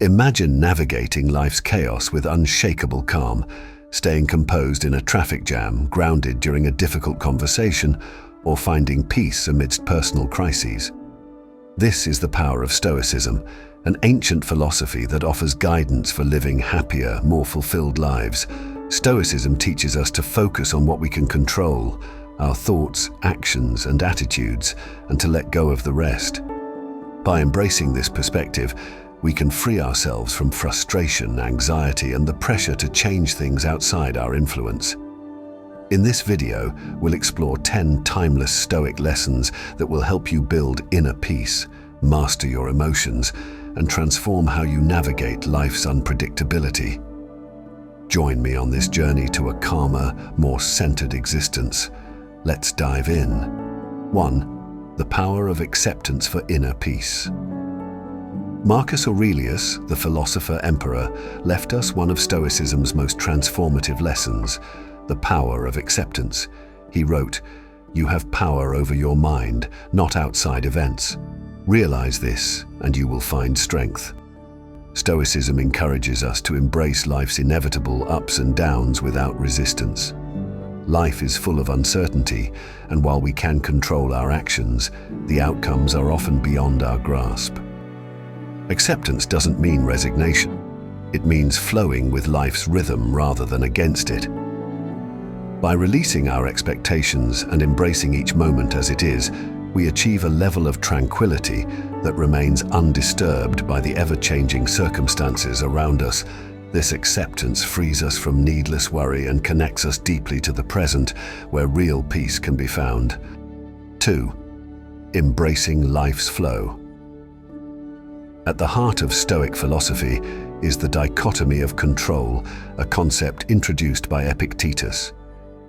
Imagine navigating life's chaos with unshakable calm, staying composed in a traffic jam, grounded during a difficult conversation, or finding peace amidst personal crises. This is the power of Stoicism, an ancient philosophy that offers guidance for living happier, more fulfilled lives. Stoicism teaches us to focus on what we can control, our thoughts, actions, and attitudes, and to let go of the rest. By embracing this perspective, we can free ourselves from frustration, anxiety, and the pressure to change things outside our influence. In this video, we'll explore 10 timeless Stoic lessons that will help you build inner peace, master your emotions, and transform how you navigate life's unpredictability. Join me on this journey to a calmer, more centered existence. Let's dive in. 1. The power of acceptance for inner peace. Marcus Aurelius, the philosopher-emperor, left us one of Stoicism's most transformative lessons, the power of acceptance. He wrote, "You have power over your mind, not outside events. Realize this, and you will find strength." Stoicism encourages us to embrace life's inevitable ups and downs without resistance. Life is full of uncertainty, and while we can control our actions, the outcomes are often beyond our grasp. Acceptance doesn't mean resignation. It means flowing with life's rhythm rather than against it. By releasing our expectations and embracing each moment as it is, we achieve a level of tranquility that remains undisturbed by the ever-changing circumstances around us. This acceptance frees us from needless worry and connects us deeply to the present, where real peace can be found. 2. Embracing life's flow. At the heart of Stoic philosophy is the dichotomy of control, a concept introduced by Epictetus.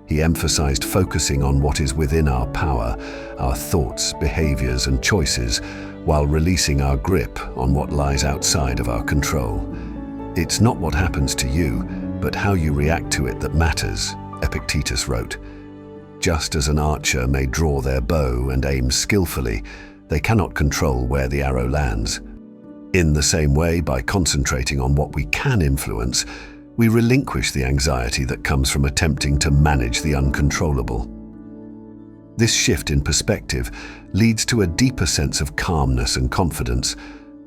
He emphasized focusing on what is within our power, our thoughts, behaviors, and choices, while releasing our grip on what lies outside of our control. It's not what happens to you, but how you react to it that matters, Epictetus wrote. Just as an archer may draw their bow and aim skillfully, they cannot control where the arrow lands. In the same way, by concentrating on what we can influence, we relinquish the anxiety that comes from attempting to manage the uncontrollable. This shift in perspective leads to a deeper sense of calmness and confidence,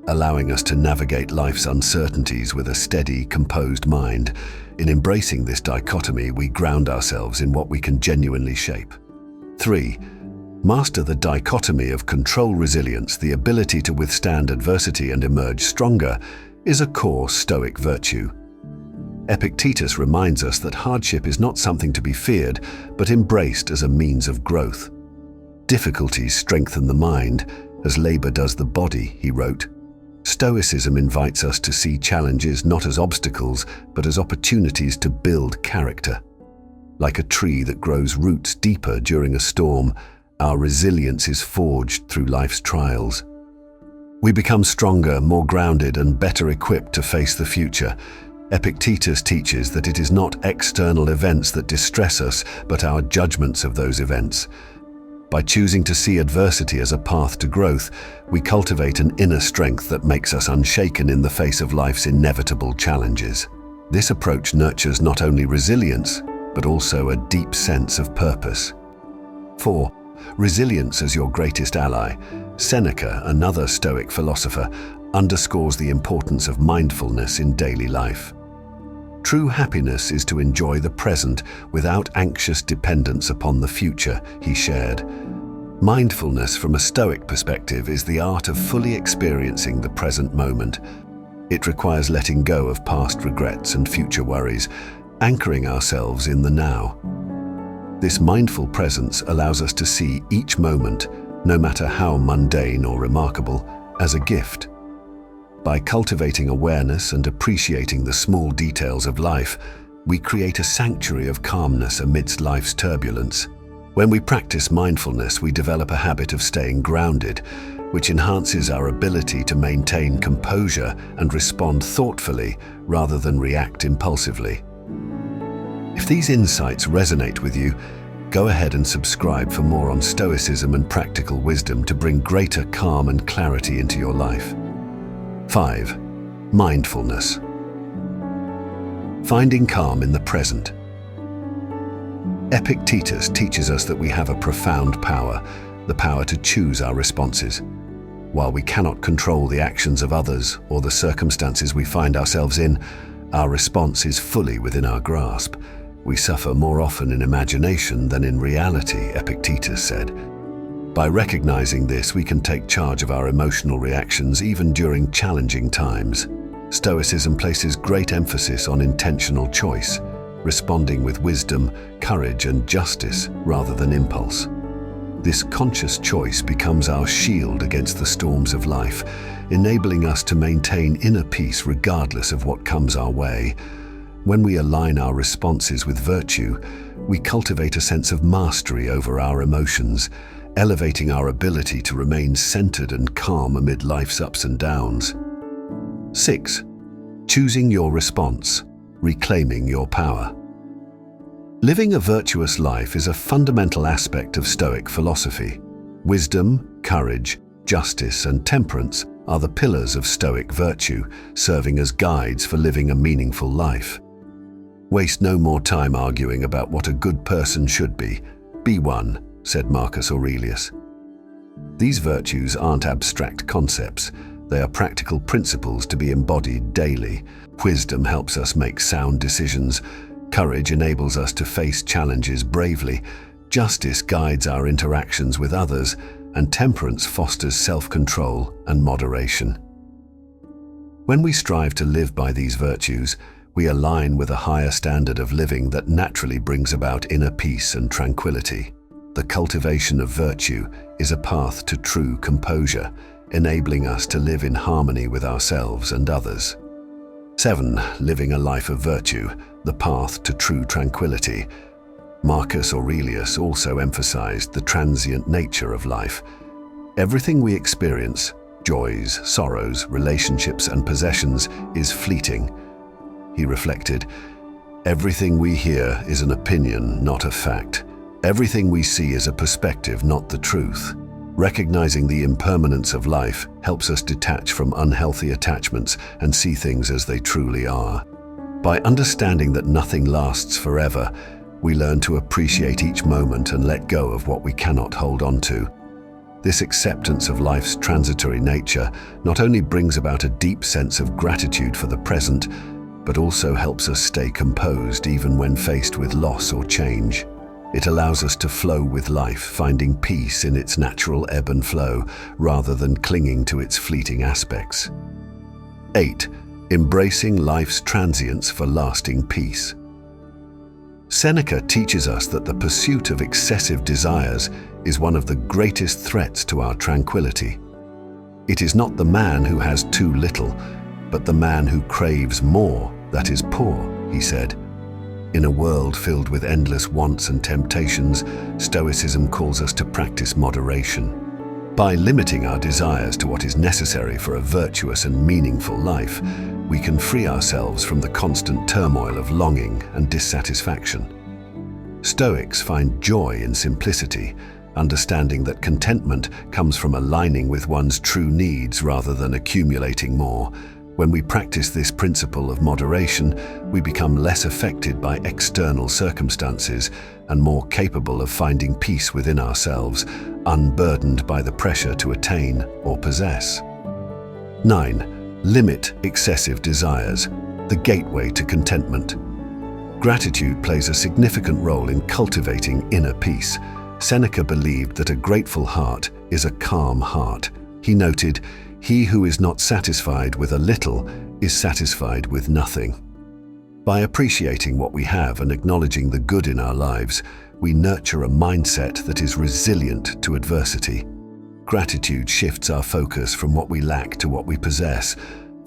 allowing us to navigate life's uncertainties with a steady, composed mind. In embracing this dichotomy, we ground ourselves in what we can genuinely shape. 3. Master the dichotomy of control resilience. The ability to withstand adversity and emerge stronger is a core Stoic virtue. Epictetus reminds us that hardship is not something to be feared, but embraced as a means of growth. Difficulties strengthen the mind, as labor does the body, he wrote. Stoicism invites us to see challenges not as obstacles, but as opportunities to build character. Like a tree that grows roots deeper during a storm, our resilience is forged through life's trials. We become stronger, more grounded, and better equipped to face the future. Epictetus teaches that it is not external events that distress us, but our judgments of those events. By choosing to see adversity as a path to growth, we cultivate an inner strength that makes us unshaken in the face of life's inevitable challenges. This approach nurtures not only resilience, but also a deep sense of purpose. 4. Resilience as your greatest ally. Seneca, another Stoic philosopher, underscores the importance of mindfulness in daily life. True happiness is to enjoy the present without anxious dependence upon the future, he shared. Mindfulness from a Stoic perspective is the art of fully experiencing the present moment. It requires letting go of past regrets and future worries, anchoring ourselves in the now. This mindful presence allows us to see each moment, no matter how mundane or remarkable, as a gift. By cultivating awareness and appreciating the small details of life, we create a sanctuary of calmness amidst life's turbulence. When we practice mindfulness, we develop a habit of staying grounded, which enhances our ability to maintain composure and respond thoughtfully rather than react impulsively. If these insights resonate with you, go ahead and subscribe for more on Stoicism and practical wisdom to bring greater calm and clarity into your life. 5. Mindfulness. Finding calm in the present. Epictetus teaches us that we have a profound power, the power to choose our responses. While we cannot control the actions of others or the circumstances we find ourselves in, our response is fully within our grasp. We suffer more often in imagination than in reality, Epictetus said. By recognizing this, we can take charge of our emotional reactions even during challenging times. Stoicism places great emphasis on intentional choice, responding with wisdom, courage, and justice rather than impulse. This conscious choice becomes our shield against the storms of life, enabling us to maintain inner peace regardless of what comes our way. When we align our responses with virtue, we cultivate a sense of mastery over our emotions, elevating our ability to remain centered and calm amid life's ups and downs. 6. Choosing your response, reclaiming your power. Living a virtuous life is a fundamental aspect of Stoic philosophy. Wisdom, courage, justice, and temperance are the pillars of Stoic virtue, serving as guides for living a meaningful life. Waste no more time arguing about what a good person should be. Be one, said Marcus Aurelius. These virtues aren't abstract concepts. They are practical principles to be embodied daily. Wisdom helps us make sound decisions. Courage enables us to face challenges bravely. Justice guides our interactions with others, and temperance fosters self-control and moderation. When we strive to live by these virtues, we align with a higher standard of living that naturally brings about inner peace and tranquility. The cultivation of virtue is a path to true composure, enabling us to live in harmony with ourselves and others. 7. Living a life of virtue, the path to true tranquility. Marcus Aurelius also emphasized the transient nature of life. Everything we experience, joys, sorrows, relationships, and possessions, is fleeting. He reflected, "Everything we hear is an opinion, not a fact. Everything we see is a perspective, not the truth." Recognizing the impermanence of life helps us detach from unhealthy attachments and see things as they truly are. By understanding that nothing lasts forever, we learn to appreciate each moment and let go of what we cannot hold on to. This acceptance of life's transitory nature not only brings about a deep sense of gratitude for the present, but also helps us stay composed even when faced with loss or change. It allows us to flow with life, finding peace in its natural ebb and flow, rather than clinging to its fleeting aspects. 8. Embracing life's transience for lasting peace. Seneca teaches us that the pursuit of excessive desires is one of the greatest threats to our tranquility. It is not the man who has too little, but the man who craves more that is poor, he said. In a world filled with endless wants and temptations, Stoicism calls us to practice moderation. By limiting our desires to what is necessary for a virtuous and meaningful life, we can free ourselves from the constant turmoil of longing and dissatisfaction. Stoics find joy in simplicity, understanding that contentment comes from aligning with one's true needs rather than accumulating more. When we practice this principle of moderation, we become less affected by external circumstances and more capable of finding peace within ourselves, unburdened by the pressure to attain or possess. 9. Limit excessive desires, the gateway to contentment. Gratitude plays a significant role in cultivating inner peace. Seneca believed that a grateful heart is a calm heart. He noted, "He who is not satisfied with a little is satisfied with nothing." By appreciating what we have and acknowledging the good in our lives, we nurture a mindset that is resilient to adversity. Gratitude shifts our focus from what we lack to what we possess,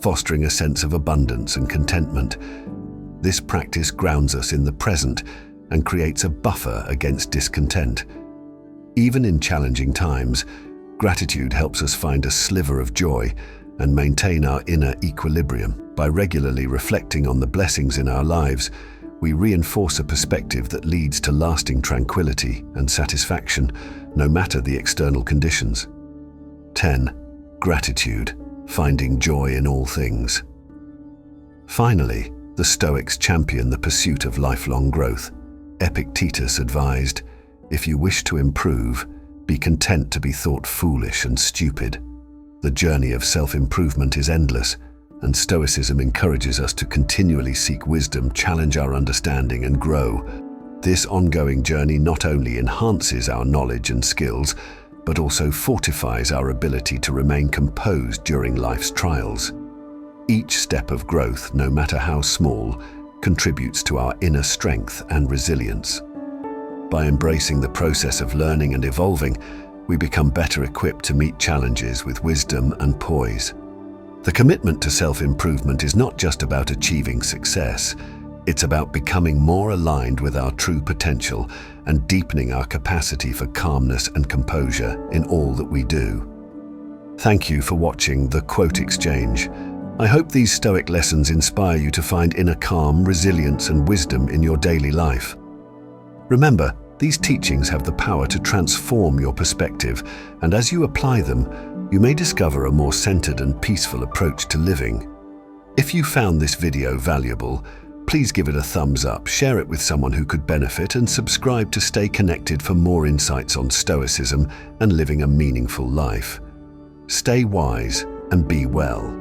fostering a sense of abundance and contentment. This practice grounds us in the present and creates a buffer against discontent. Even in challenging times, gratitude helps us find a sliver of joy and maintain our inner equilibrium. By regularly reflecting on the blessings in our lives, we reinforce a perspective that leads to lasting tranquility and satisfaction, no matter the external conditions. 10. Gratitude, finding joy in all things. Finally, the Stoics champion the pursuit of lifelong growth. Epictetus advised, "If you wish to improve, be content to be thought foolish and stupid." The journey of self-improvement is endless, and Stoicism encourages us to continually seek wisdom, challenge our understanding, and grow. This ongoing journey not only enhances our knowledge and skills, but also fortifies our ability to remain composed during life's trials. Each step of growth, no matter how small, contributes to our inner strength and resilience. By embracing the process of learning and evolving, we become better equipped to meet challenges with wisdom and poise. The commitment to self-improvement is not just about achieving success. It's about becoming more aligned with our true potential and deepening our capacity for calmness and composure in all that we do. Thank you for watching the Quote Exchange. I hope these Stoic lessons inspire you to find inner calm, resilience, and wisdom in your daily life. Remember, these teachings have the power to transform your perspective, and as you apply them, you may discover a more centered and peaceful approach to living. If you found this video valuable, please give it a thumbs up, share it with someone who could benefit, and subscribe to stay connected for more insights on Stoicism and living a meaningful life. Stay wise and be well.